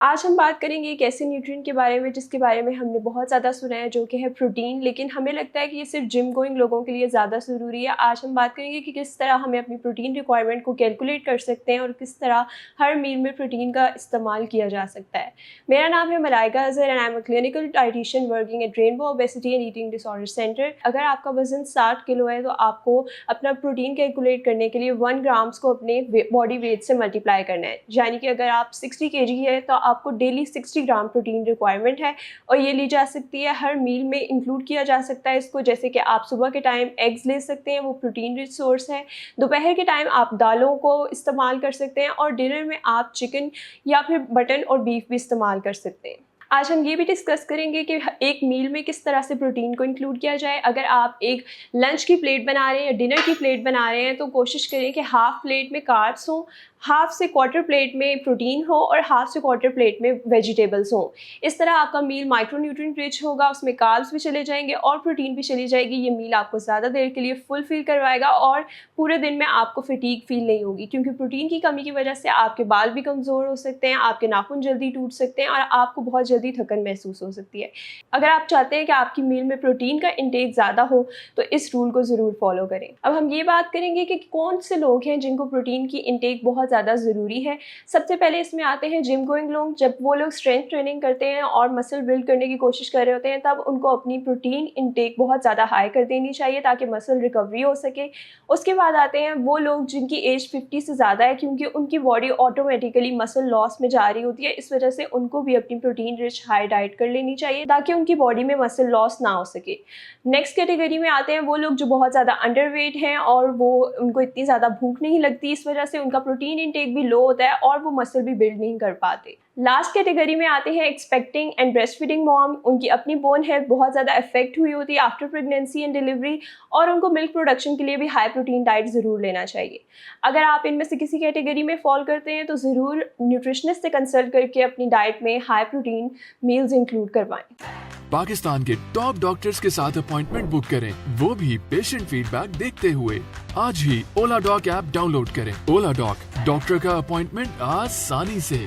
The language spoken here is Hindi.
आज हम बात करेंगे एक ऐसे न्यूट्रिएंट के बारे में जिसके बारे में हमने बहुत ज़्यादा सुना है, जो कि है प्रोटीन। लेकिन हमें लगता है कि ये सिर्फ जिम गोइंग लोगों के लिए ज़्यादा ज़रूरी है। आज हम बात करेंगे कि किस तरह हमें अपनी प्रोटीन रिक्वायरमेंट को कैलकुलेट कर सकते हैं और किस तरह हर मील में प्रोटीन का इस्तेमाल किया जा सकता है। मेरा नाम है Malaika Azhar and I am a clinical dietitian working at rainbow obesity and eating disorder centre. अगर आपका वजन 60 किलो है तो आपको अपना प्रोटीन कैलकुलेट करने के लिए 1 ग्राम्स को अपने बॉडी वेट से मल्टीप्लाई करना है। यानी कि अगर आप 60 kg है तो आपको डेली 60 ग्राम प्रोटीन रिक्वायरमेंट है और ये ली जा सकती है, हर मील में इंक्लूड किया जा सकता है इसको। जैसे कि आप सुबह के टाइम एग्स ले सकते हैं, वो प्रोटीन रिच सोर्स है। दोपहर के टाइम आप दालों को इस्तेमाल कर सकते हैं और डिनर में आप चिकन या फिर मटन और बीफ भी इस्तेमाल कर सकते हैं। आज हम ये भी डिस्कस करेंगे कि एक मील में किस तरह से प्रोटीन को इंक्लूड किया जाए। अगर आप एक लंच की प्लेट बना रहे हैं या डिनर की प्लेट बना रहे हैं तो कोशिश करें कि हाफ प्लेट में कार्ब्स हों, हाफ से क्वार्टर प्लेट में प्रोटीन हो और हाफ से क्वार्टर प्लेट में वेजिटेबल्स हों। इस तरह आपका मील माइक्रोन्यूट्रिएंट रिच होगा, उसमें कार्ब्स भी चले जाएंगे और प्रोटीन भी चली जाएगी। ये मील आपको ज़्यादा देर के लिए फुल फील करवाएगा और पूरे दिन में आपको फटीग फील नहीं होगी, क्योंकि प्रोटीन की कमी की वजह से आपके बाल भी कमज़ोर हो सकते हैं, आपके नाखून जल्दी टूट सकते हैं और आपको बहुत जल्दी थकन महसूस हो सकती है। अगर आप चाहते हैं कि आपकी मील में प्रोटीन का इंटेक ज़्यादा हो तो इस रूल को ज़रूर फॉलो करें। अब हम ये बात करेंगे कि कौन से लोग हैं जिनको प्रोटीन की इंटेक बहुत ज़्यादा ज़रूरी है। सबसे पहले इसमें आते हैं जिम गोइंग लोग। जब वो लोग स्ट्रेंथ ट्रेनिंग करते हैं और मसल बिल्ड करने की कोशिश कर रहे होते हैं तब उनको अपनी प्रोटीन इंटेक बहुत ज़्यादा हाई कर देनी चाहिए ताकि मसल रिकवरी हो सके। उसके बाद आते हैं वो लोग जिनकी एज 50 से ज़्यादा है, क्योंकि उनकी बॉडी ऑटोमेटिकली मसल लॉस में जा रही होती है। इस वजह से उनको भी अपनी प्रोटीन रिच हाई डाइट कर लेनी चाहिए ताकि उनकी बॉडी में मसल लॉस ना हो सके। नेक्स्ट कैटेगरी में आते हैं वो लोग जो बहुत ज़्यादा अंडरवेट हैं और वो उनको इतनी ज़्यादा भूख नहीं लगती, इस वजह से उनका प्रोटीन इंटेक भी लो होता है और वो मसल भी बिल्ड नहीं कर पाते। लास्ट कैटेगरी में आते हैं expecting and breast feeding mom. उनकी अपनी बोन हेल्थ बहुत ज़्यादा इफेक्ट हुई होती है आफ्टर प्रेगनेंसी एंड डिलीवरी और उनको मिल्क प्रोडक्शन के लिए भी हाई प्रोटीन डाइट ज़रूर लेना चाहिए। अगर आप इनमें से किसी कैटेगरी में फॉल करते हैं तो ज़रूर न्यूट्रिशनिस्ट से कंसल्ट करके अपनी डाइट में हाई प्रोटीन मील्स इंक्लूड करवाएं। पाकिस्तान के टॉप डॉक्टर्स के साथ अपॉइंटमेंट बुक करें, वो भी पेशेंट फीडबैक देखते हुए। आज ही ओला डॉक ऐप डाउनलोड करें। ओला डॉक, डॉक्टर का अपॉइंटमेंट आसानी से।